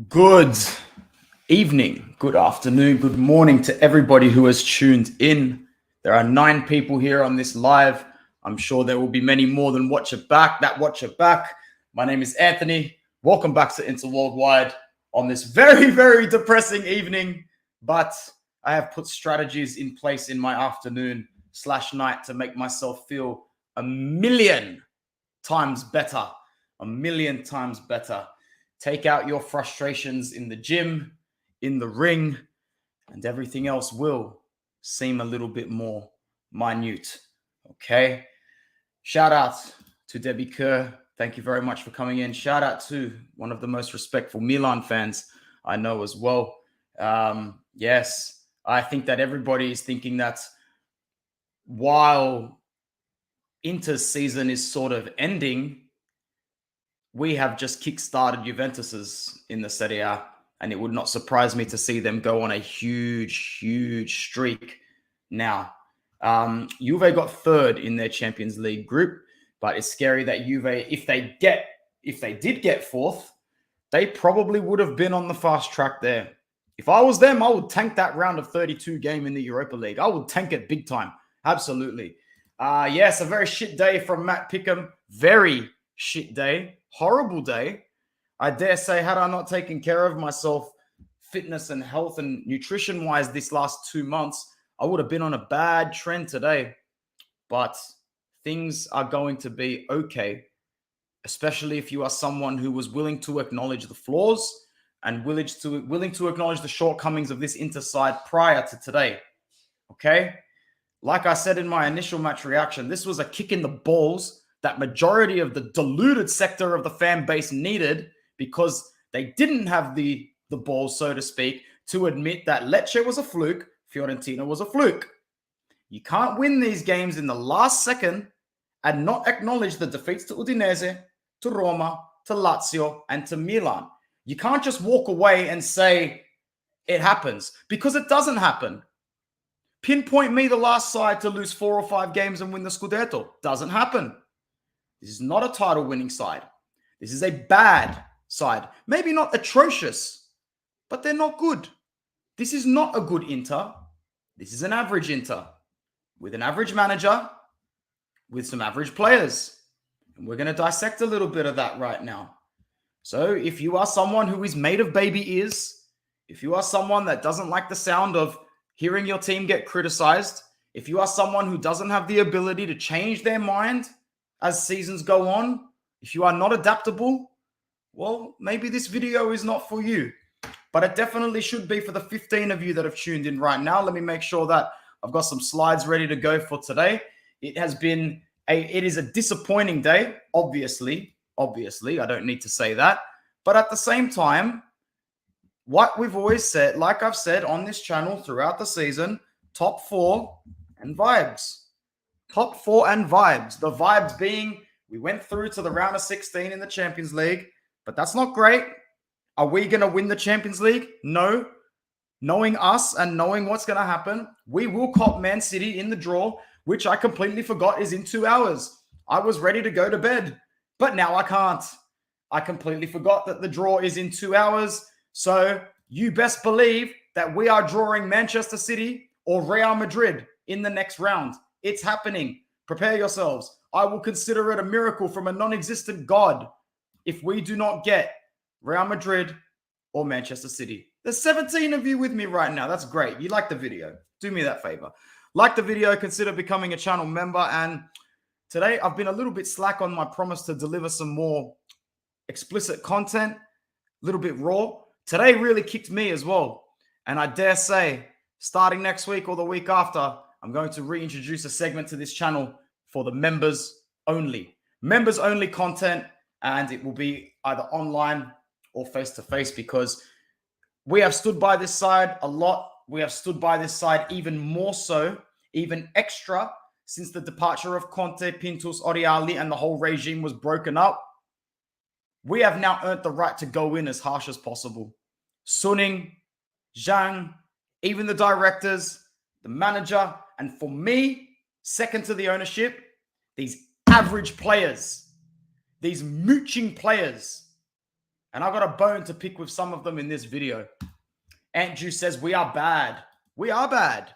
Good evening, good afternoon, good morning to everybody who has tuned in. There are 9 people here on this live. I'm sure there will be many more than watch it back. My name is Anthony. Welcome back to Inter Worldwide on this very, very depressing evening. But I have put strategies in place in my afternoon/night to make myself feel a million times better. Take out your frustrations in the gym, in the ring, and everything else will seem a little bit more minute. Okay? Shout out to Debbie Kerr. Thank you very much for coming in. Shout out to one of the most respectful Milan fans I know as well. Yes, I think that everybody is thinking that while Inter's season is sort of ending, we have just kickstarted Juventus's in the Serie A, and it would not surprise me to see them go on a huge, huge streak now. Juve got third in their Champions League group, but it's scary that Juve, if they did get fourth, they probably would have been on the fast track there. If I was them, I would tank that round of 32 game in the Europa League. I would tank it big time. Absolutely. Yes, a very shit day from Matt Pickham. Very shit day. Horrible day. I dare say, had I not taken care of myself fitness and health and nutrition wise this last 2 months, I would have been on a bad trend today. But things are going to be okay, especially if you are someone who was willing to acknowledge the flaws and willing to acknowledge the shortcomings of this Inter side prior to today. Okay? Like I said in my initial match reaction, this was a kick in the balls that majority of the deluded sector of the fan base needed, because they didn't have the balls, so to speak, to admit that Lecce was a fluke, Fiorentina was a fluke. You can't win these games in the last second and not acknowledge the defeats to Udinese, to Roma, to Lazio, and to Milan. You can't just walk away and say it happens, because it doesn't happen. Pinpoint me the last side to lose 4 or 5 games and win the Scudetto. Doesn't happen. This is not a title-winning side. This is a bad side. Maybe not atrocious, but they're not good. This is not a good Inter. This is an average Inter with an average manager, with some average players. And we're going to dissect a little bit of that right now. So if you are someone who is made of baby ears, if you are someone that doesn't like the sound of hearing your team get criticized, if you are someone who doesn't have the ability to change their mind as seasons go on, if you are not adaptable, well, maybe this video is not for you. But it definitely should be for the 15 of you that have tuned in right now. Let me make sure that I've got some slides ready to go for today. It is a disappointing day, obviously. Obviously, I don't need to say that. But at the same time, what we've always said, like I've said on this channel throughout the season, top 4 and vibes. Top 4 and vibes. The vibes being we went through to the round of 16 in the Champions League, but that's not great. Are we going to win the Champions League? No. Knowing us and knowing what's going to happen, we will cop Man City in the draw, which I completely forgot is in 2 hours. I was ready to go to bed, but now I can't. I completely forgot that the draw is in 2 hours. So you best believe that we are drawing Manchester City or Real Madrid in the next round. It's happening. Prepare yourselves. I will consider it a miracle from a non-existent God if we do not get Real Madrid or Manchester City. There's 17 of you with me right now. That's great. You like the video. Do me that favor. Like the video, consider becoming a channel member. And today I've been a little bit slack on my promise to deliver some more explicit content, a little bit raw. Today really kicked me as well. And I dare say, starting next week or the week after, I'm going to reintroduce a segment to this channel for the members only. Members only content, and it will be either online or face-to-face because we have stood by this side a lot. We have stood by this side even more so, even extra, since the departure of Conte, Pintus, Oriali, and the whole regime was broken up. We have now earned the right to go in as harsh as possible. Suning, Zhang, even the directors, the manager, and for me, second to the ownership, these average players, these mooching players. And I got a bone to pick with some of them in this video. Andrew says, we are bad. We are bad.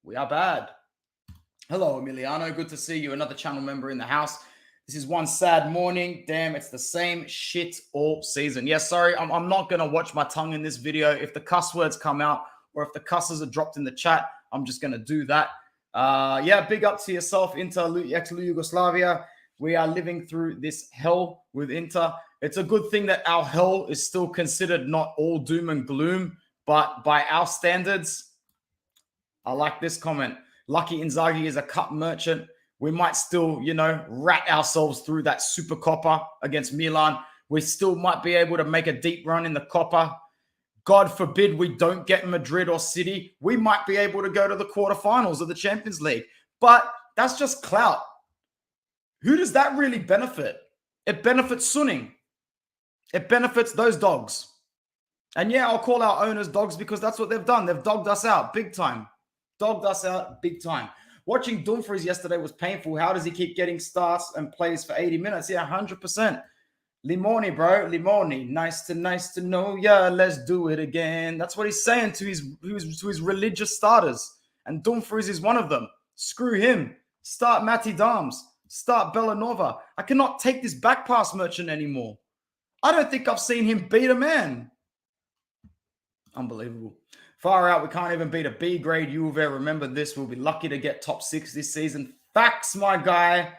We are bad. Hello, Emiliano. Good to see you. Another channel member in the house. This is one sad morning. Damn, it's the same shit all season. Yeah, sorry, I'm not going to watch my tongue in this video. If the cuss words come out or if the cusses are dropped in the chat, I'm just going to do that. Yeah, big up to yourself, Inter, ex-Yugoslavia. We are living through this hell with Inter. It's a good thing that our hell is still considered not all doom and gloom, but by our standards, I like this comment. Lucky Inzaghi is a cup merchant. We might still, rat ourselves through that Super Coppa against Milan. We still might be able to make a deep run in the Coppa. God forbid we don't get Madrid or City. We might be able to go to the quarterfinals of the Champions League. But that's just clout. Who does that really benefit? It benefits Suning. It benefits those dogs. And yeah, I'll call our owners dogs because that's what they've done. They've dogged us out big time. Dogged us out big time. Watching Dumfries yesterday was painful. How does he keep getting starts and plays for 80 minutes? Yeah, 100%. Limoni, bro. Limoni. Nice to know ya. Let's do it again. That's what he's saying to his religious starters. And Dumfries is one of them. Screw him. Start Matty Dams. Start Bellanova. I cannot take this back pass merchant anymore. I don't think I've seen him beat a man. Unbelievable. Far out, we can't even beat a B-grade Juve. Remember this, we'll be lucky to get top 6 this season. Facts, my guy.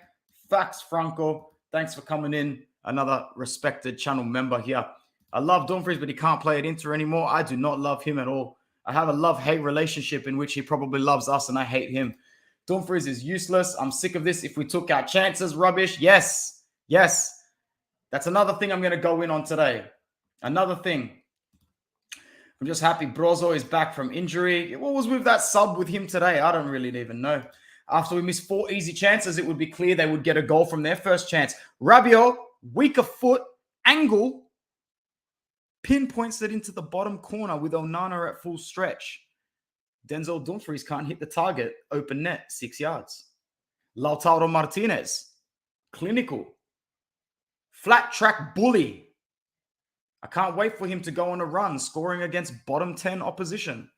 Facts, Franco. Thanks for coming in. Another respected channel member here. I love Dumfries, but he can't play at Inter anymore. I do not love him at all. I have a love-hate relationship in which he probably loves us and I hate him. Dumfries is useless. I'm sick of this. If we took our chances, rubbish. Yes. Yes. That's another thing I'm going to go in on today. Another thing. I'm just happy Brozo is back from injury. What was with that sub with him today? I don't really even know. After we missed 4 easy chances, it would be clear they would get a goal from their first chance. Rabiot, weaker foot, angle, pinpoints it into the bottom corner with Onana at full stretch. Denzel Dumfries can't hit the target, open net, 6 yards. Lautaro Martinez, clinical. Flat track bully. I can't wait for him to go on a run, scoring against bottom 10 opposition.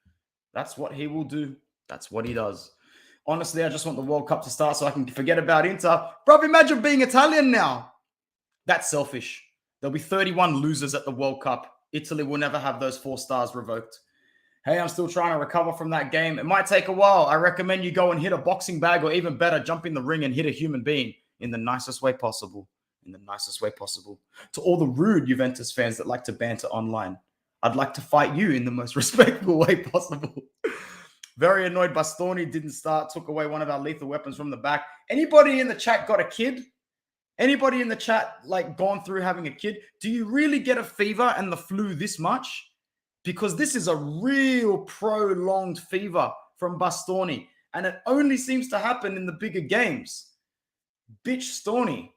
That's what he will do. That's what he does. Honestly, I just want the World Cup to start so I can forget about Inter. Bro, imagine being Italian now. That's selfish. There'll be 31 losers at the World Cup. Italy will never have those 4 stars revoked. Hey, I'm still trying to recover from that game. It might take a while. I recommend you go and hit a boxing bag, or even better, jump in the ring and hit a human being in the nicest way possible. In the nicest way possible. To all the rude Juventus fans that like to banter online, I'd like to fight you in the most respectful way possible. Very annoyed Bastoni didn't start, took away one of our lethal weapons from the back. Anybody in the chat got a kid? Anybody in the chat like gone through having a kid? Do you really get a fever and the flu this much? Because this is a real prolonged fever from Bastoni, and it only seems to happen in the bigger games. Bitch Storny.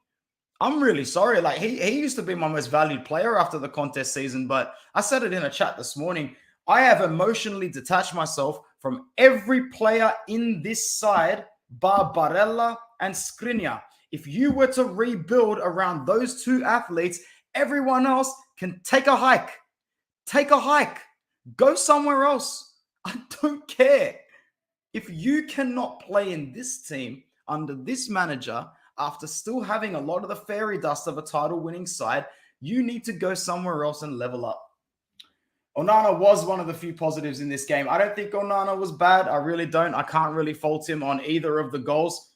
I'm really sorry. Like he used to be my most valued player after the contest season, but I said it in a chat this morning. I have emotionally detached myself from every player in this side, bar Barella and Skriniar. If you were to rebuild around those 2 athletes, everyone else can take a hike. Take a hike. Go somewhere else. I don't care. If you cannot play in this team under this manager, after still having a lot of the fairy dust of a title-winning side, you need to go somewhere else and level up. Onana was one of the few positives in this game. I don't think Onana was bad. I really don't. I can't really fault him on either of the goals.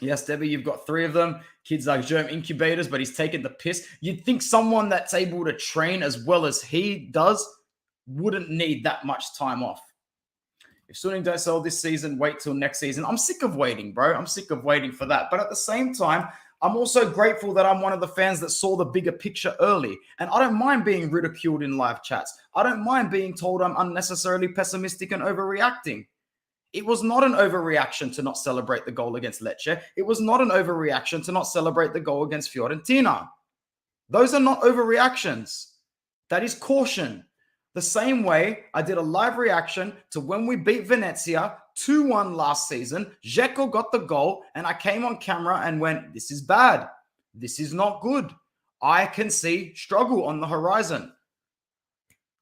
Yes, Debbie, you've got 3 of them. Kids like germ incubators, but he's taken the piss. You'd think someone that's able to train as well as he does wouldn't need that much time off. If Suning don't sell this season, wait till next season. I'm sick of waiting, bro. I'm sick of waiting for that. But at the same time, I'm also grateful that I'm one of the fans that saw the bigger picture early. And I don't mind being ridiculed in live chats. I don't mind being told I'm unnecessarily pessimistic and overreacting. It was not an overreaction to not celebrate the goal against Lecce. It was not an overreaction to not celebrate the goal against Fiorentina. Those are not overreactions. That is caution. The same way I did a live reaction to when we beat Venezia 2-1 last season. Dzeko got the goal and I came on camera and went, this is bad. This is not good. I can see struggle on the horizon.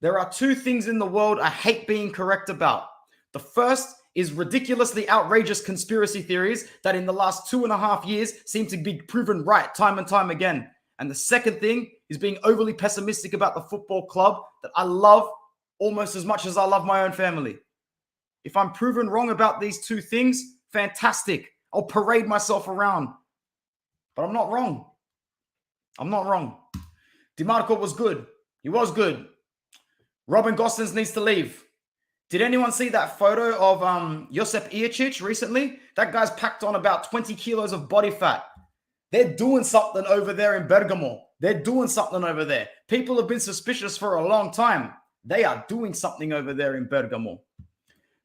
There are 2 things in the world I hate being correct about. The first is ridiculously outrageous conspiracy theories that in the last 2.5 years seem to be proven right time and time again. And the second thing is being overly pessimistic about the football club that I love almost as much as I love my own family. If I'm proven wrong about these 2 things, fantastic. I'll parade myself around. But I'm not wrong. I'm not wrong. DiMarco was good. He was good. Robin Gosens needs to leave. Did anyone see that photo of Josip Ilicic recently? That guy's packed on about 20 kilos of body fat. They're doing something over there in Bergamo. They're doing something over there. People have been suspicious for a long time. They are doing something over there in Bergamo.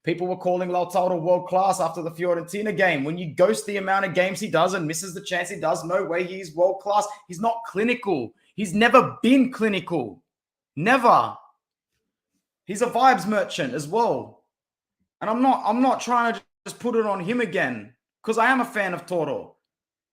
People were calling Lautaro world class after the Fiorentina game. When you ghost the amount of games he does and misses the chance he does, no way he's world class. He's not clinical. He's never been clinical. Never. He's a vibes merchant as well. And I'm not trying to just put it on him again, because I am a fan of Toro.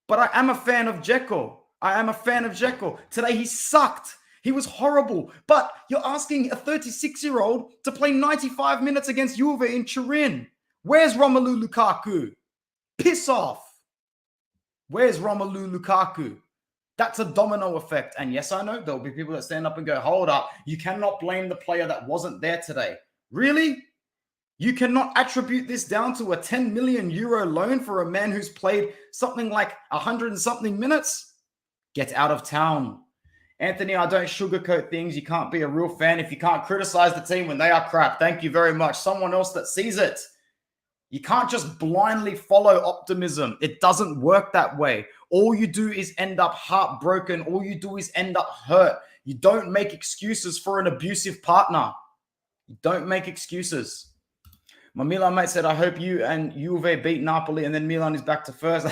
But I am a fan of Dzeko. I am a fan of Dzeko. Today he sucked. He was horrible. But you're asking a 36-year-old to play 95 minutes against Juve in Turin. Where's Romelu Lukaku? Piss off. Where's Romelu Lukaku? That's a domino effect. And yes, I know there'll be people that stand up and go, hold up, you cannot blame the player that wasn't there today. Really? You cannot attribute this down to a 10 million euro loan for a man who's played something like 100 and something minutes? Get out of town. Anthony, I don't sugarcoat things. You can't be a real fan if you can't criticize the team when they are crap. Thank you very much. Someone else that sees it. You can't just blindly follow optimism. It doesn't work that way. All you do is end up heartbroken. All you do is end up hurt. You don't make excuses for an abusive partner. You don't make excuses. My Milan mate said, I hope you and Juve beat Napoli and then Milan is back to first.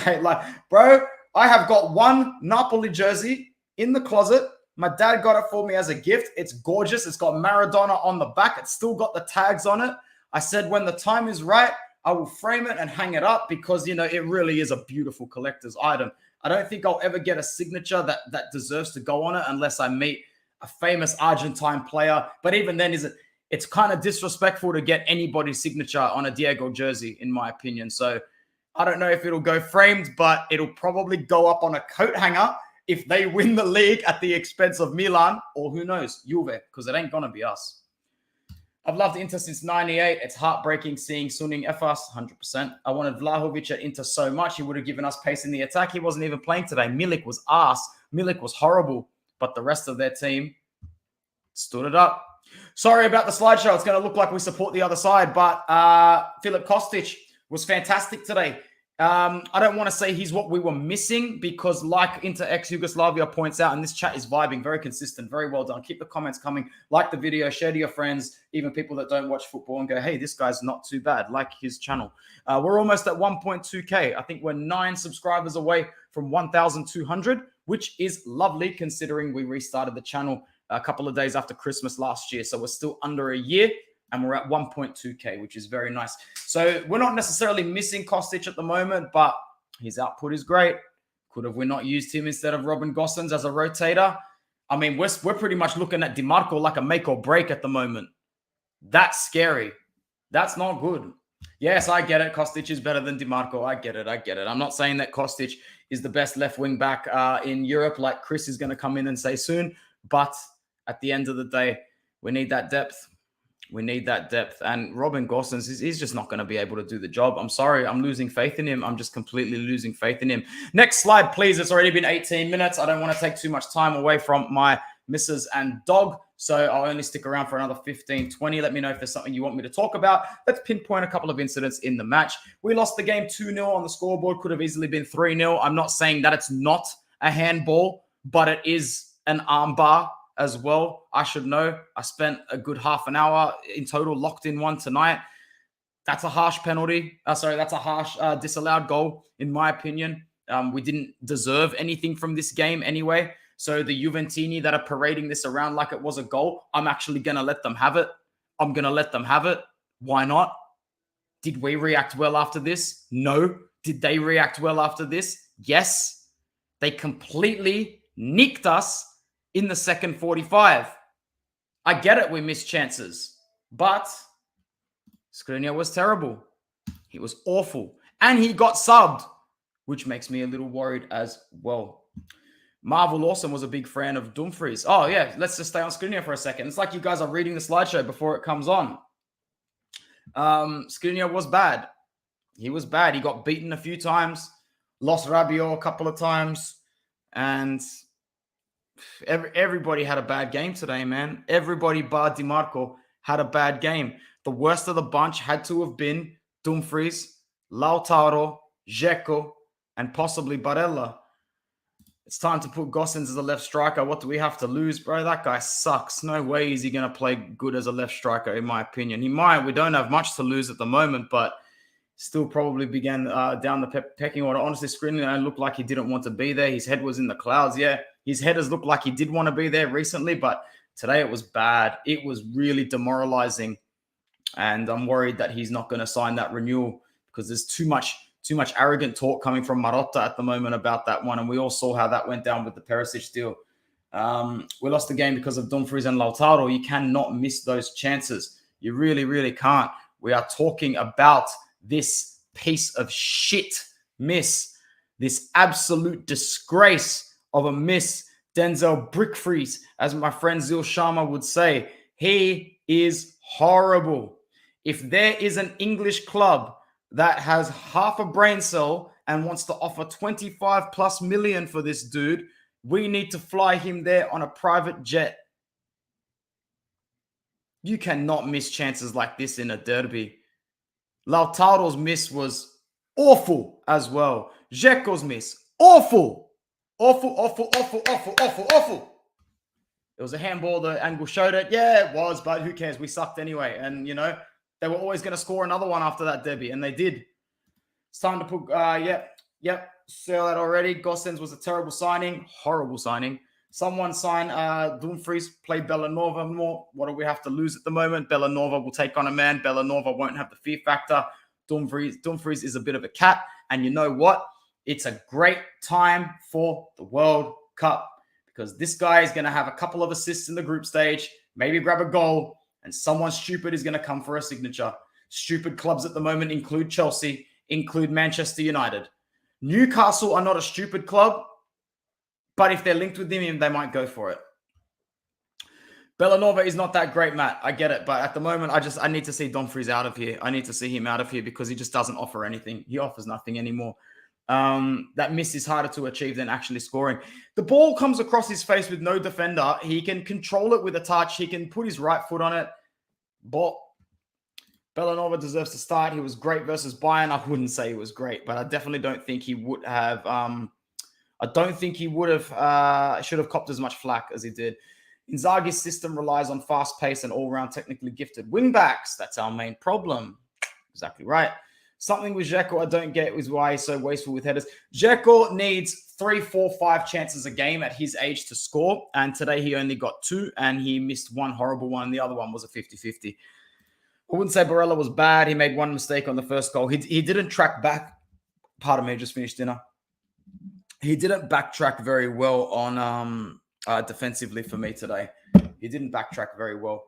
Bro, I have got one Napoli jersey in the closet. My dad got it for me as a gift. It's gorgeous. It's got Maradona on the back. It's still got the tags on it. I said when the time is right, I will frame it and hang it up because, it really is a beautiful collector's item. I don't think I'll ever get a signature that deserves to go on it unless I meet a famous Argentine player. But even then, it's kind of disrespectful to get anybody's signature on a Diego jersey, in my opinion. So I don't know if it'll go framed, but it'll probably go up on a coat hanger if they win the league at the expense of Milan or who knows, Juve, because it ain't going to be us. I've loved Inter since 98. It's heartbreaking seeing Suning Efas, 100%. I wanted Vlahovic at Inter so much. He would have given us pace in the attack. He wasn't even playing today. Milik was ass. Milik was horrible. But the rest of their team stood it up. Sorry about the slideshow. It's going to look like we support the other side. But Filip Kostic was fantastic today. I don't want to say he's what we were missing because like Inter ex-Yugoslavia points out, and this chat is vibing, very consistent, very well done. Keep the comments coming. Like the video, share to your friends, even people that don't watch football and go, hey, this guy's not too bad. Like his channel. We're almost at 1.2K. I think we're 9 subscribers away from 1,200, which is lovely considering we restarted the channel a couple of days after Christmas last year. So we're still under a year. And we're at 1.2K, which is very nice. So we're not necessarily missing Kostic at the moment, but his output is great. Could have we not used him instead of Robin Gosens as a rotator? I mean, we're pretty much looking at DiMarco like a make or break at the moment. That's scary. That's not good. Yes, I get it. Kostic is better than DiMarco. I get it. I'm not saying that Kostic is the best left wing back in Europe like Chris is going to come in and say soon. But at the end of the day, we need that depth. We need that depth. And Robin Gosens, he's just not going to be able to do the job. I'm sorry. I'm losing faith in him. I'm just completely losing faith in him. Next slide, please. It's already been 18 minutes. I don't want to take too much time away from my missus and dog. So I'll only stick around for another 15, 20. Let me know if there's something you want me to talk about. Let's pinpoint a couple of incidents in the match. We lost the game 2-0 on the scoreboard. Could have easily been 3-0. I'm not saying that it's not a handball, but it is an armbar as well. I should know. I spent a good half an hour in total locked in one tonight. That's a harsh penalty. That's a harsh disallowed goal, in my opinion. We didn't deserve anything from this game anyway. So the Juventini that are parading this around like it was a goal, I'm actually going to let them have it. I'm going to let them have it. Why not? Did we react well after this? No. Did they react well after this? Yes. They completely nicked us in the second 45. I get it, we missed chances. But Skriniar was terrible. He was awful. And he got subbed, which makes me a little worried as well. Marvel Lawson was a big fan of Dumfries. Oh, yeah, let's just stay on Skriniar for a second. It's like you guys are reading the slideshow before it comes on. Skriniar was bad. He was bad. He got beaten a few times, lost Rabiot a couple of times, and everybody had a bad game today, man. Everybody bar DiMarco had a bad game. The worst of the bunch had to have been Dumfries, Lautaro, Dzeko, and possibly Barella. It's time to put Gosens as a left striker. What do we have to lose, bro? That guy sucks. No way is he going to play good as a left striker, in my opinion. He might. We don't have much to lose at the moment, but still probably began down the pecking order. Honestly, Skriniar looked like he didn't want to be there. His head was in the clouds. Yeah, his head has looked like he did want to be there recently, but today it was bad. It was really demoralizing, and I'm worried that he's not going to sign that renewal because there's too much arrogant talk coming from Marotta at the moment about that one, and we all saw how that went down with the Perisic deal. We lost the game because of Dumfries and Lautaro. You cannot miss those chances. You really, really can't. We are talking about this piece of shit miss, this absolute disgrace of a miss. Denzel Brickfreeze, as my friend Zil Sharma would say, he is horrible. If there is an English club that has half a brain cell and wants to offer 25 plus million for this dude, we need to fly him there on a private jet. You cannot miss chances like this in a derby. Lautaro's miss was awful as well. Dzeko's miss, awful. Awful. It was a handball. The angle showed it. Yeah, it was, but who cares? We sucked anyway. And, they were always going to score another one after that derby, and they did. It's time to put, sell that already. Gosens was a terrible signing. Horrible signing. Someone sign Dumfries, play Bellanova more. What do we have to lose at the moment? Bellanova will take on a man. Bellanova won't have the fear factor. Dumfries is a bit of a cat. And you know what? It's a great time for the World Cup because this guy is going to have a couple of assists in the group stage, maybe grab a goal, and someone stupid is going to come for a signature. Stupid clubs at the moment include Chelsea, include Manchester United. Newcastle are not a stupid club, but if they're linked with him, they might go for it. Bellanova is not that great, Matt. I get it. But at the moment, I need to see Dumfries out of here. I need to see him out of here because he just doesn't offer anything. He offers nothing anymore. That miss is harder to achieve than actually scoring. The ball comes across his face with no defender. He can control it with a touch. He can put his right foot on it. But Bellanova deserves to start. He was great versus Bayern. I wouldn't say he was great, but I definitely don't think he would have... I don't think he would have should have copped as much flack as he did. Inzaghi's system relies on fast pace and all-round technically gifted wingbacks. That's our main problem. Exactly right. Something with Dzeko I don't get is why he's so wasteful with headers. Dzeko needs 3, 4, 5 chances a game at his age to score, and today he only got 2, and he missed one horrible one. The other one was a 50-50. I wouldn't say Barella was bad. He made one mistake on the first goal. He didn't track back. Pardon me, just finished dinner. He didn't backtrack very well on defensively for me today. He didn't backtrack very well.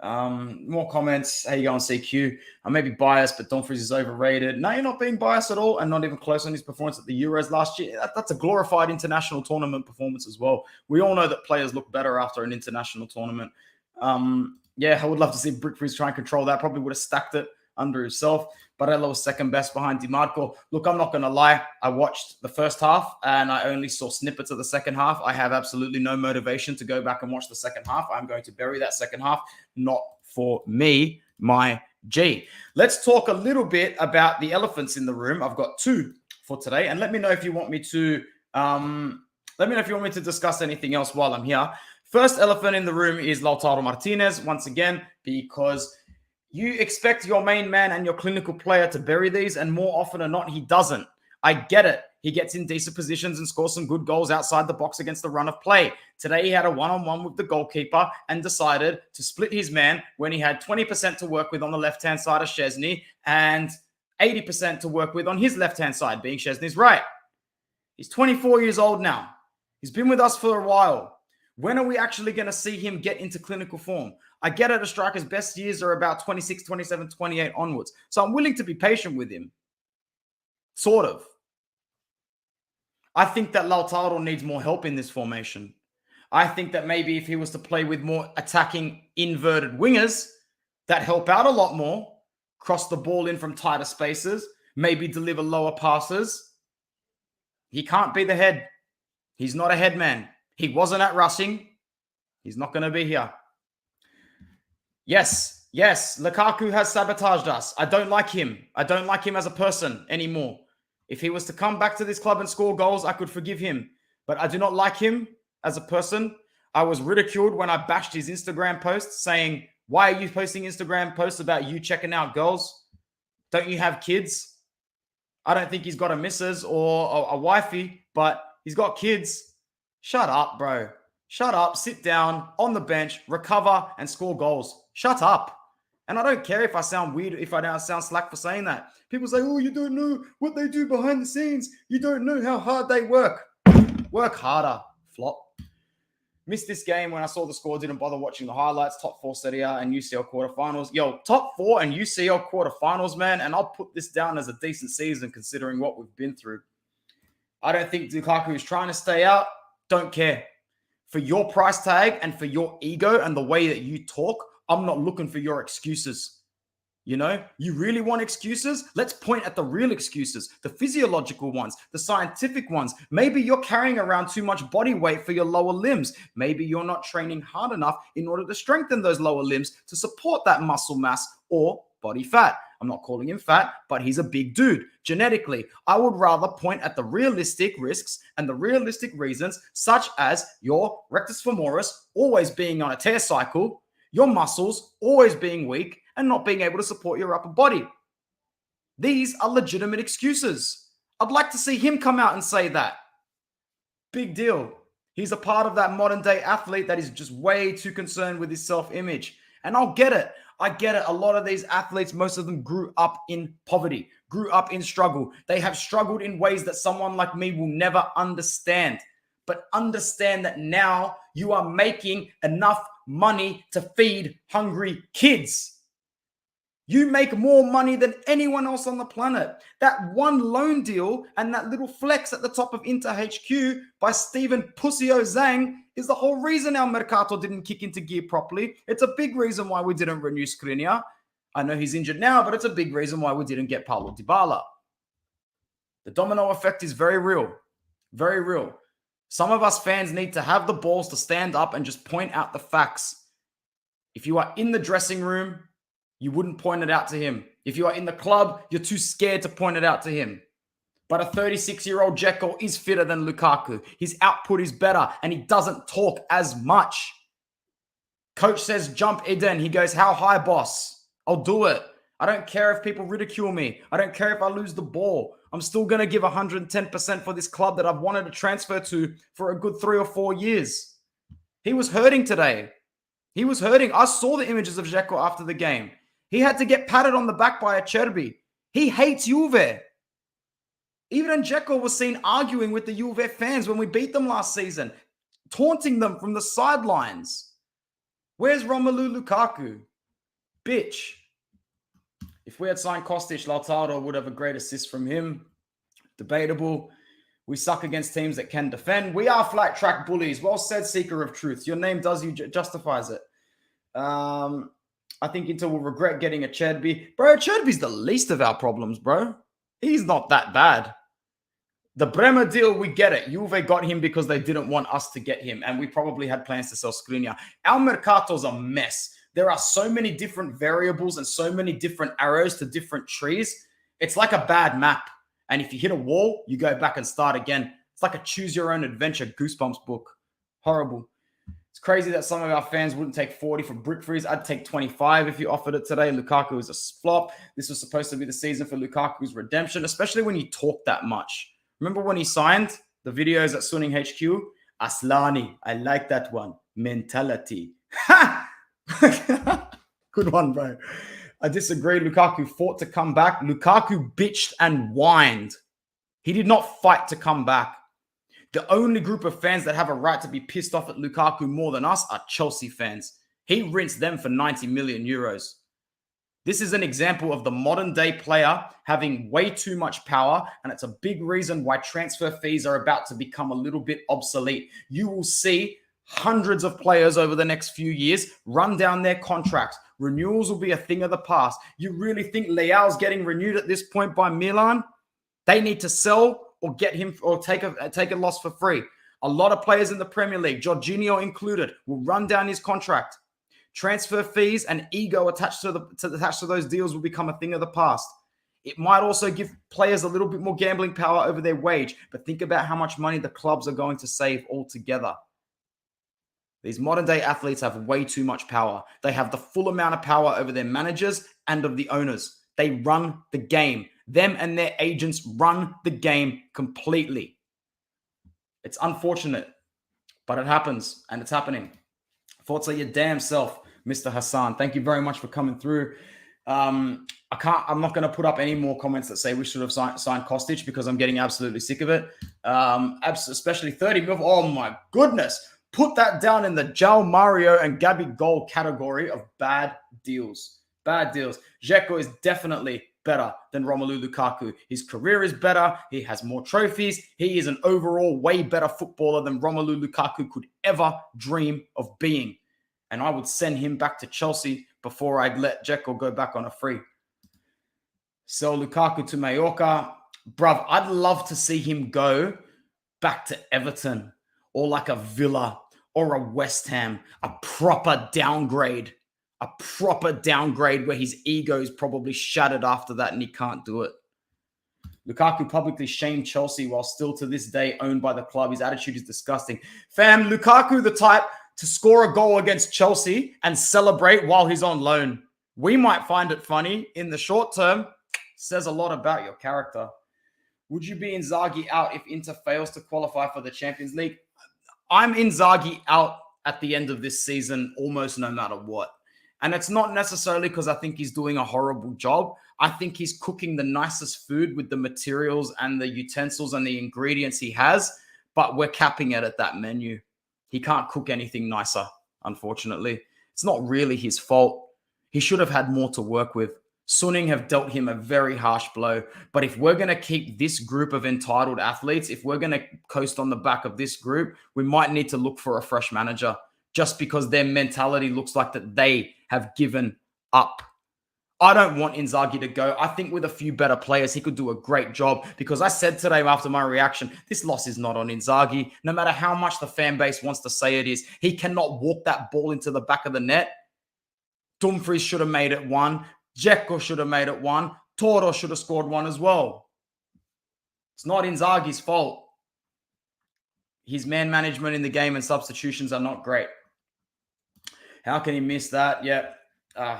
More comments. How you going, CQ? I may be biased, but Dumfries is overrated. No, you're not being biased at all and not even close on his performance at the Euros last year. That's a glorified international tournament performance as well. We all know that players look better after an international tournament. Yeah, I would love to see Brickfries try and control that. Probably would have stacked it under himself. Barella was second best behind DiMarco. Look, I'm not going to lie. I watched the first half and I only saw snippets of the second half. I have absolutely no motivation to go back and watch the second half. I'm going to bury that second half. Not for me, my G. Let's talk a little bit about the elephants in the room. I've got 2 for today, and let me know if you want me to discuss anything else while I'm here. First elephant in the room is Lautaro Martinez, once again, because you expect your main man and your clinical player to bury these, and more often than not, he doesn't. I get it. He gets in decent positions and scores some good goals outside the box against the run of play. Today, he had a one-on-one with the goalkeeper and decided to split his man when he had 20% to work with on the left-hand side of Szczesny and 80% to work with on his left-hand side, being Szczesny's right. He's 24 years old now. He's been with us for a while. When are we actually going to see him get into clinical form? I get it, a striker's best years are about 26, 27, 28 onwards. So I'm willing to be patient with him. Sort of. I think that Lautaro needs more help in this formation. I think that maybe if he was to play with more attacking inverted wingers that help out a lot more, cross the ball in from tighter spaces, maybe deliver lower passes, he can't be the head. He's not a head man. He wasn't at Racing. He's not going to be here. Yes, Lukaku has sabotaged us. I don't like him. I don't like him as a person anymore. If he was to come back to this club and score goals, I could forgive him. But I do not like him as a person. I was ridiculed when I bashed his Instagram post saying, why are you posting Instagram posts about you checking out girls? Don't you have kids? I don't think he's got a missus or a wifey, but he's got kids. Shut up, bro. Shut up, sit down on the bench, recover, and score goals. Shut up. And I don't care if I sound weird, if I don't sound slack for saying that. People say, oh, you don't know what they do behind the scenes. You don't know how hard they work. Work harder, flop. Missed this game when I saw the score, didn't bother watching the highlights. Top 4 Serie A and UCL quarterfinals. Yo, top 4 and UCL quarterfinals, man. And I'll put this down as a decent season considering what we've been through. I don't think Lukaku is trying to stay out. Don't care. For your price tag and for your ego and the way that you talk, I'm not looking for your excuses. You know, you really want excuses? Let's point at the real excuses, the physiological ones, the scientific ones. Maybe you're carrying around too much body weight for your lower limbs. Maybe you're not training hard enough in order to strengthen those lower limbs to support that muscle mass or body fat. I'm not calling him fat, but he's a big dude. Genetically, I would rather point at the realistic risks and the realistic reasons, such as your rectus femoris always being on a tear cycle, your muscles always being weak, and not being able to support your upper body. These are legitimate excuses. I'd like to see him come out and say that. Big deal. He's a part of that modern day athlete that is just way too concerned with his self-image. And I'll get it. I get it. A lot of these athletes, most of them grew up in poverty, grew up in struggle. They have struggled in ways that someone like me will never understand. But understand that now you are making enough money to feed hungry kids. You make more money than anyone else on the planet. That one loan deal and that little flex at the top of Inter HQ by Stephen Pussio Zhang is the whole reason our Mercato didn't kick into gear properly. It's a big reason why we didn't renew Skriniar. I know he's injured now, but it's a big reason why we didn't get Paulo Dybala. The domino effect is very real. Very real. Some of us fans need to have the balls to stand up and just point out the facts. If you are in the dressing room, you wouldn't point it out to him. If you are in the club, you're too scared to point it out to him. But a 36-year-old Dzeko is fitter than Lukaku. His output is better, and he doesn't talk as much. Coach says, jump Eden. He goes, how high, boss? I'll do it. I don't care if people ridicule me. I don't care if I lose the ball. I'm still going to give 110% for this club that I've wanted to transfer to for a good 3 or 4 years. He was hurting today. He was hurting. I saw the images of Dzeko after the game. He had to get patted on the back by a Acerbi. He hates Juve. Even Dzeko was seen arguing with the Juve fans when we beat them last season, taunting them from the sidelines. Where's Romelu Lukaku? Bitch. If we had signed Kostic, Lautaro would have a great assist from him. Debatable. We suck against teams that can defend. We are flat track bullies. Well said, seeker of truth. Your name does you justifies it. I think Inter will regret getting Acerbi. Bro, Acerbi's the least of our problems, bro. He's not that bad. The Bremer deal, we get it. Juve got him because they didn't want us to get him, and we probably had plans to sell Skriniar. Our Mercato's a mess. There are so many different variables and so many different arrows to different trees. It's like a bad map. And if you hit a wall, you go back and start again. It's like a choose-your-own-adventure Goosebumps book. Horrible. It's crazy that some of our fans wouldn't take 40 for Brick Freeze. I'd take 25 if you offered it today. Lukaku is a flop. This was supposed to be the season for Lukaku's redemption, especially when you talk that much. Remember when he signed the videos at Suning HQ? Aslani, I like that one. Mentality. Ha! Good one, bro. I disagree. Lukaku fought to come back. Lukaku bitched and whined. He did not fight to come back. The only group of fans that have a right to be pissed off at Lukaku more than us are Chelsea fans. He rinsed them for 90 million euros. This is an example of the modern day player having way too much power, and it's a big reason why transfer fees are about to become a little bit obsolete. You will see hundreds of players over the next few years run down their contracts. Renewals will be a thing of the past. You really think Leao's getting renewed at this point by Milan? They need to sell or get him or take a loss for free. A lot of players in the Premier League, Jorginho included, will run down his contract. Transfer fees and ego attached to those deals will become a thing of the past. It might also give players a little bit more gambling power over their wage, but think about how much money the clubs are going to save altogether. These modern day athletes have way too much power. They have the full amount of power over their managers and of the owners. They run the game. Them and their agents run the game completely. It's unfortunate, but it happens, and it's happening. Forza your damn self, Mr. Hassan. Thank you very much for coming through. I'm not going to put up any more comments that say we should have signed Kostic because I'm getting absolutely sick of it. Especially 30 mil. Oh my goodness. Put that down in the João Mario and Gabigol category of bad deals. Bad deals. Dzeko is definitely better than Romelu Lukaku. His career is better. He has more trophies. He is an overall way better footballer than Romelu Lukaku could ever dream of being. And I would send him back to Chelsea before I'd let Dzeko go back on a free. Sell Lukaku to Mallorca. Bruv, I'd love to see him go back to Everton or like a Villa or a West Ham, a proper downgrade. A proper downgrade where his ego is probably shattered after that and he can't do it. Lukaku publicly shamed Chelsea while still to this day owned by the club. His attitude is disgusting. Fam, Lukaku the type to score a goal against Chelsea and celebrate while he's on loan. We might find it funny. In the short term, says a lot about your character. Would you be Inzaghi out if Inter fails to qualify for the Champions League? I'm Inzaghi out at the end of this season almost no matter what. And it's not necessarily because I think he's doing a horrible job. I think he's cooking the nicest food with the materials and the utensils and the ingredients he has, but we're capping it at that menu. He can't cook anything nicer, unfortunately. It's not really his fault. He should have had more to work with. Suning have dealt him a very harsh blow. But if we're going to keep this group of entitled athletes, if we're going to coast on the back of this group, we might need to look for a fresh manager just because their mentality looks like that they have given up. I don't want Inzaghi to go. I think with a few better players, he could do a great job because I said today after my reaction, this loss is not on Inzaghi. No matter how much the fan base wants to say it is, he cannot walk that ball into the back of the net. Dumfries should have made it one. Dzeko should have made it one. Toro should have scored one as well. It's not Inzaghi's fault. His man management in the game and substitutions are not great. How can he miss that? Yeah.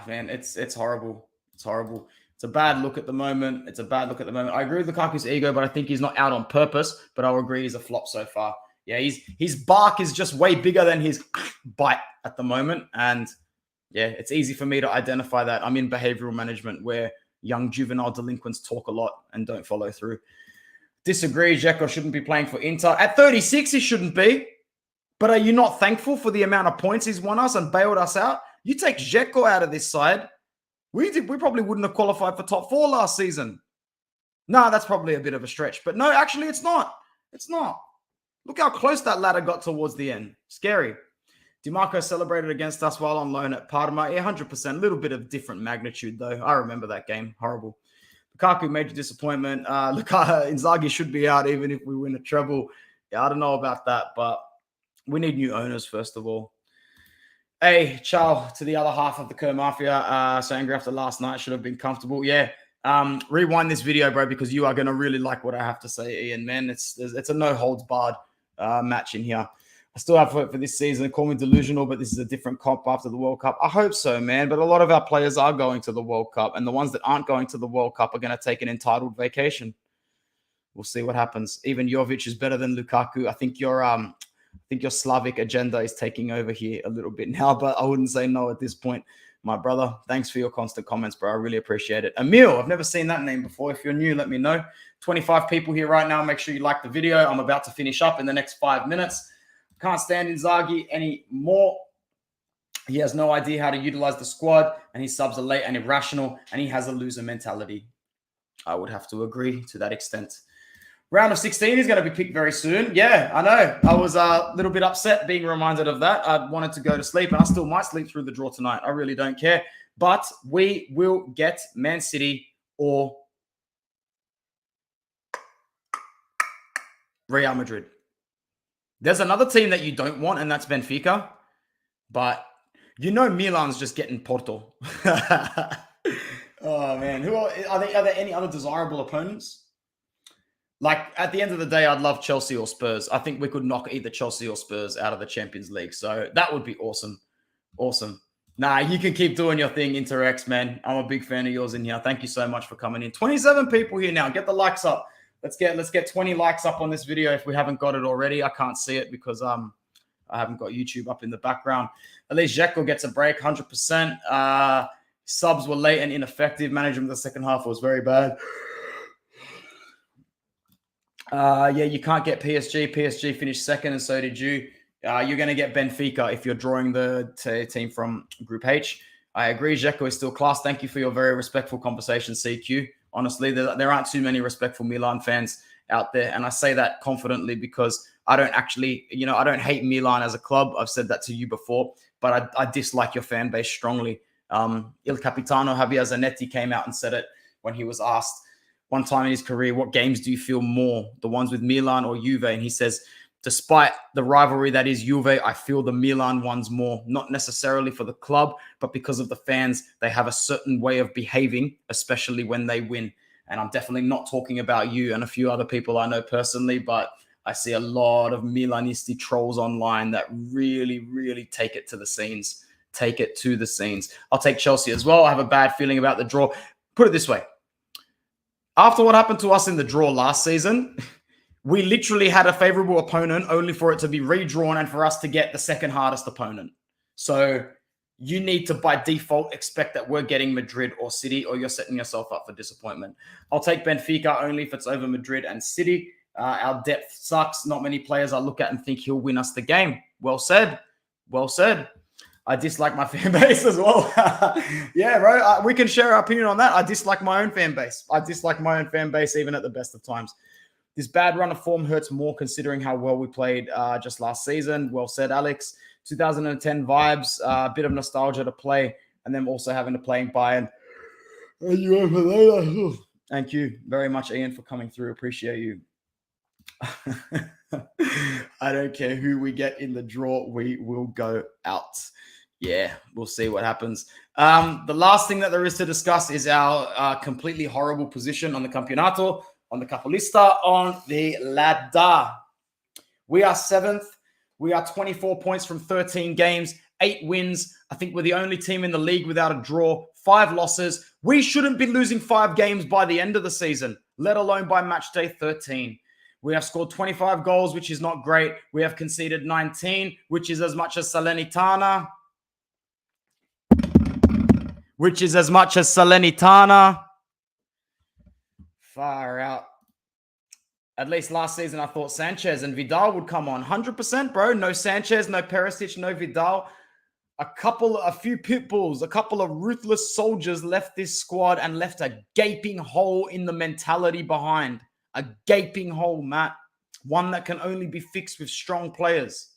Man, it's horrible. It's horrible. It's a bad look at the moment. I agree with Lukaku's ego, but I think he's not out on purpose. But I'll agree he's a flop so far. Yeah, his bark is just way bigger than his bite at the moment. And yeah, it's easy for me to identify that. I'm in behavioral management where young juvenile delinquents talk a lot and don't follow through. Disagree. Dzeko shouldn't be playing for Inter. At 36, he shouldn't be. But are you not thankful for the amount of points he's won us and bailed us out? You take Dzeko out of this side, we probably wouldn't have qualified for top 4 last season. No, that's probably a bit of a stretch. But no, actually, it's not. It's not. Look how close that ladder got towards the end. Scary. DiMarco celebrated against us while on loan at Parma. Yeah, 100%. A little bit of different magnitude, though. I remember that game. Horrible. Lukaku, major disappointment. Inzaghi should be out even if we win a treble. Yeah, I don't know about that, but we need new owners, first of all. Hey, ciao to the other half of the Kerr Mafia. So angry after last night. Should have been comfortable. Yeah. Rewind this video, bro, because you are going to really like what I have to say, Ian, man. It's a no-holds-barred match in here. I still have hope for this season. Call me delusional, but this is a different comp after the World Cup. I hope so, man. But a lot of our players are going to the World Cup, and the ones that aren't going to the World Cup are going to take an entitled vacation. We'll see what happens. Even Jovic is better than Lukaku. I think your Slavic agenda is taking over here a little bit now, but I wouldn't say no at this point. My brother, thanks for your constant comments, bro. I really appreciate it. Emil, I've never seen that name before. If you're new, let me know. 25 people here right now. Make sure you like the video. I'm about to finish up in the next 5 minutes. Can't stand Inzaghi anymore. He has no idea how to utilize the squad, and his subs are late and irrational, and he has a loser mentality. I would have to agree to that extent. Round of 16 is going to be picked very soon. Yeah, I know. I was a little bit upset being reminded of that. I wanted to go to sleep, and I still might sleep through the draw tonight. I really don't care. But we will get Man City or Real Madrid. There's another team that you don't want, and that's Benfica. But you know Milan's just getting Porto. Oh, man. Are there any other desirable opponents? Like, at the end of the day, I'd love Chelsea or Spurs. I think we could knock either Chelsea or Spurs out of the Champions League. So that would be awesome. Awesome. Nah, you can keep doing your thing, Interex, man. I'm a big fan of yours in here. Thank you so much for coming in. 27 people here now. Get the likes up. Let's get 20 likes up on this video if we haven't got it already. I can't see it because I haven't got YouTube up in the background. At least Dzeko gets a break, 100%. Subs were late and ineffective. Management of the second half was very bad. Yeah, you can't get PSG. PSG finished second, and so did you. You're going to get Benfica if you're drawing the team from Group H. I agree. Dzeko is still class. Thank you for your very respectful conversation, CQ. Honestly, there aren't too many respectful Milan fans out there. And I say that confidently because I don't actually, I don't hate Milan as a club. I've said that to you before, but I dislike your fan base strongly. Il Capitano Javier Zanetti came out and said it when he was asked one time in his career, what games do you feel more, the ones with Milan or Juve? And he says, despite the rivalry that is Juve, I feel the Milan ones more, not necessarily for the club, but because of the fans. They have a certain way of behaving, especially when they win. And I'm definitely not talking about you and a few other people I know personally, but I see a lot of Milanisti trolls online that really, really take it to the scenes. Take it to the scenes. I'll take Chelsea as well. I have a bad feeling about the draw. Put it this way. After what happened to us in the draw last season, We literally had a favorable opponent only for it to be redrawn and for us to get the second hardest opponent. So you need to, by default, expect that we're getting Madrid or City, or you're setting yourself up for disappointment. I'll take Benfica only if it's over Madrid and City. Our depth sucks. Not many players I look at and think he'll win us the game. Well said. Well said. I dislike my fan base as well. Yeah, bro. We can share our opinion on that. I dislike my own fan base. I dislike my own fan base even at the best of times. This bad run of form hurts more considering how well we played just last season. Well said, Alex. 2010 vibes, a bit of nostalgia to play, and then also having to play in Bayern. Thank you very much, Ian, for coming through. Appreciate you. I don't care who we get in the draw. We will go out. Yeah, we'll see what happens. The last thing that there is to discuss is our completely horrible position on the Campeonato, on the Capolista, on the ladder. We are 7th. We are 24 points from 13 games, 8 wins. I think we're the only team in the league without a draw, 5 losses. We shouldn't be losing 5 games by the end of the season, let alone by match day 13. We have scored 25 goals, which is not great. We have conceded 19, which is as much as Salernitana. Far out. At least last season, I thought Sanchez and Vidal would come on. 100%, bro. No Sanchez, no Perisic, no Vidal. A few pit bulls, a couple of ruthless soldiers left this squad and left a gaping hole in the mentality behind. A gaping hole, Matt. One that can only be fixed with strong players.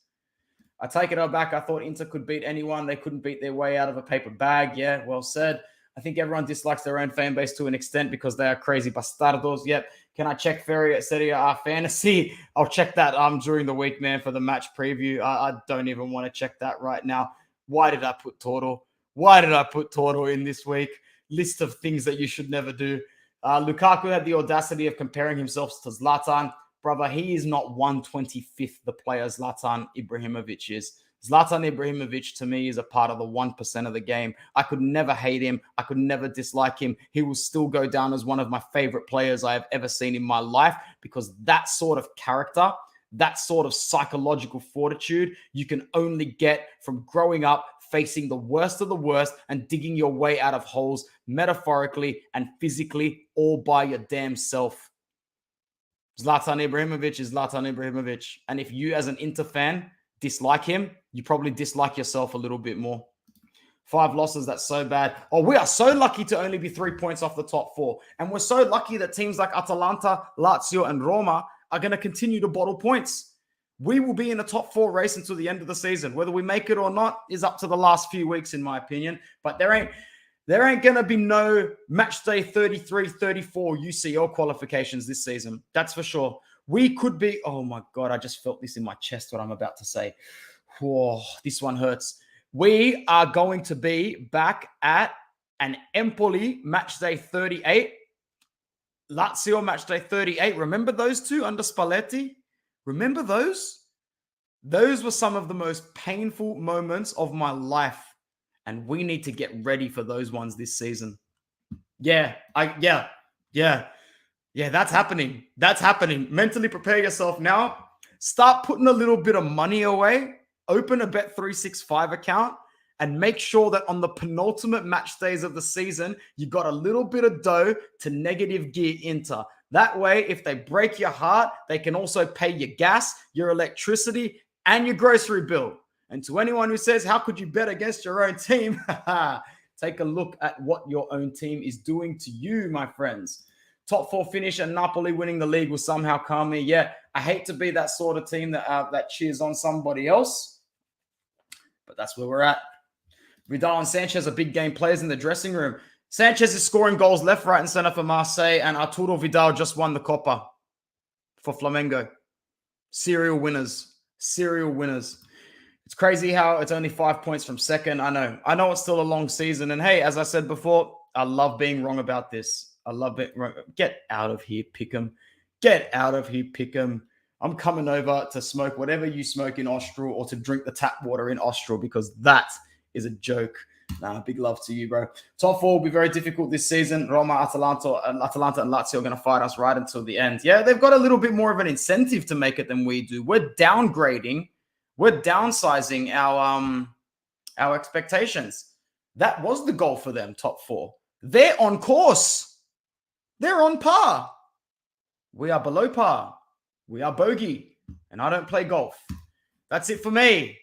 I take it all back. I thought Inter could beat anyone. They couldn't beat their way out of a paper bag. Yeah, well said. I think everyone dislikes their own fan base to an extent because they are crazy bastardos. Yep. Can I check Ferry at Serie A Fantasy? I'll check that during the week, man, for the match preview. I don't even want to check that right now. Why did I put Toro? Why did I put Toro in this week? List of things that you should never do. Lukaku had the audacity of comparing himself to Zlatan. Brother, he is not 1/25th the player Zlatan Ibrahimovic is. Zlatan Ibrahimovic, to me, is a part of the 1% of the game. I could never hate him. I could never dislike him. He will still go down as one of my favorite players I have ever seen in my life because that sort of character, that sort of psychological fortitude, you can only get from growing up, facing the worst of the worst and digging your way out of holes metaphorically and physically all by your damn self. Zlatan Ibrahimovic is Zlatan Ibrahimovic. And if you as an Inter fan dislike him, you probably dislike yourself a little bit more. 5 losses, that's so bad. Oh, we are so lucky to only be 3 points off the top 4. And we're so lucky that teams like Atalanta, Lazio, and Roma are going to continue to bottle points. We will be in the top 4 race until the end of the season. Whether we make it or not is up to the last few weeks, in my opinion. But there ain't going to be no match day 33, 34 UCL qualifications this season. That's for sure. We could be, oh my God, I just felt this in my chest, what I'm about to say. Whoa, this one hurts. We are going to be back at an Empoli match day 38, Lazio match day 38. Remember those two under Spalletti? Remember those? Those were some of the most painful moments of my life. And we need to get ready for those ones this season. Yeah, that's happening. That's happening. Mentally prepare yourself now. Start putting a little bit of money away. Open a Bet365 account and make sure that on the penultimate match days of the season, you got a little bit of dough to negative gear Inter. That way, if they break your heart, they can also pay your gas, your electricity, and your grocery bill. And to anyone who says, how could you bet against your own team? Take a look at what your own team is doing to you, my friends. Top 4 finish and Napoli winning the league will somehow calm me. Yeah, I hate to be that sort of team that cheers on somebody else, but that's where we're at. Vidal and Sanchez are big game players in the dressing room. Sanchez is scoring goals left, right, and center for Marseille, and Arturo Vidal just won the Copa for Flamengo. Serial winners. Serial winners. It's crazy how it's only 5 points from second. I know it's still a long season. And hey, as I said before, I love being wrong about this. I love it. Get out of here, Pickham. Get out of here, Pickham. I'm coming over to smoke whatever you smoke in Austral or to drink the tap water in Austral because that is a joke. Nah, big love to you, bro. Top four will be very difficult this season. Roma, Atalanta, and Lazio are going to fight us right until the end. Yeah, they've got a little bit more of an incentive to make it than we do. We're downgrading. We're downsizing our expectations. That was the goal for them, top four. They're on course. They're on par. We are below par. We are bogey. And I don't play golf. That's it for me.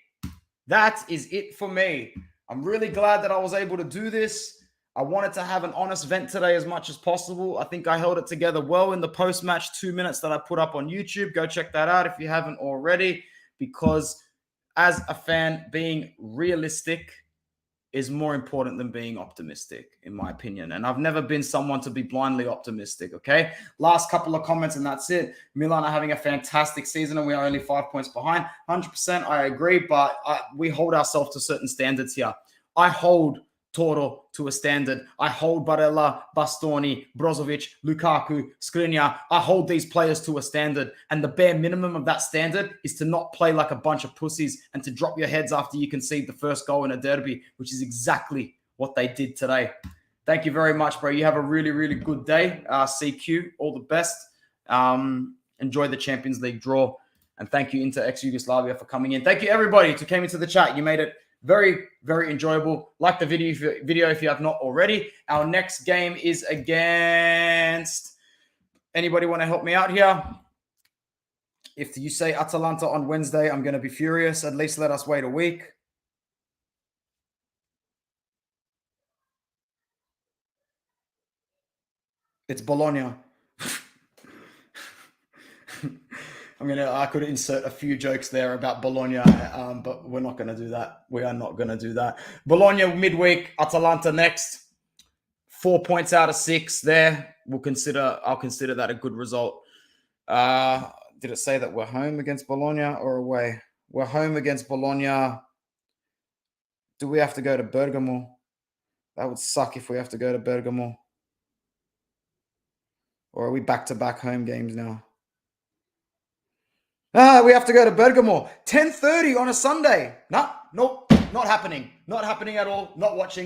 That is it for me. I'm really glad that I was able to do this. I wanted to have an honest vent today as much as possible. I think I held it together well in the post-match 2 minutes that I put up on YouTube. Go check that out if you haven't already, because as a fan, being realistic is more important than being optimistic, in my opinion. And I've never been someone to be blindly optimistic, okay? Last couple of comments and that's it. Milan are having a fantastic season and we are only 5 points behind. 100% I agree, but we hold ourselves to certain standards here. I hold Toro to a standard. I hold Barella, Bastoni, Brozovic, Lukaku, Skriniar. I hold these players to a standard. And the bare minimum of that standard is to not play like a bunch of pussies and to drop your heads after you concede the first goal in a derby, which is exactly what they did today. Thank you very much, bro. You have a really, really good day. CQ, all the best. Enjoy the Champions League draw. And thank you, Inter ex-Yugoslavia, for coming in. Thank you, everybody, who came into the chat. You made it very, very enjoyable. Like the video if you have not already. Our next game is against... Anybody want to help me out here? If you say Atalanta on Wednesday, I'm going to be furious. At least let us wait a week. It's Bologna. I could insert a few jokes there about Bologna, but we're not going to do that. We are not going to do that. Bologna midweek, Atalanta next. 4 points out of 6 there. I'll consider that a good result. Did it say that we're home against Bologna or away? We're home against Bologna. Do we have to go to Bergamo? That would suck if we have to go to Bergamo. Or are we back-to-back home games now? We have to go to Bergamo. 10:30 on a Sunday. Nope, not happening. Not happening at all. Not watching.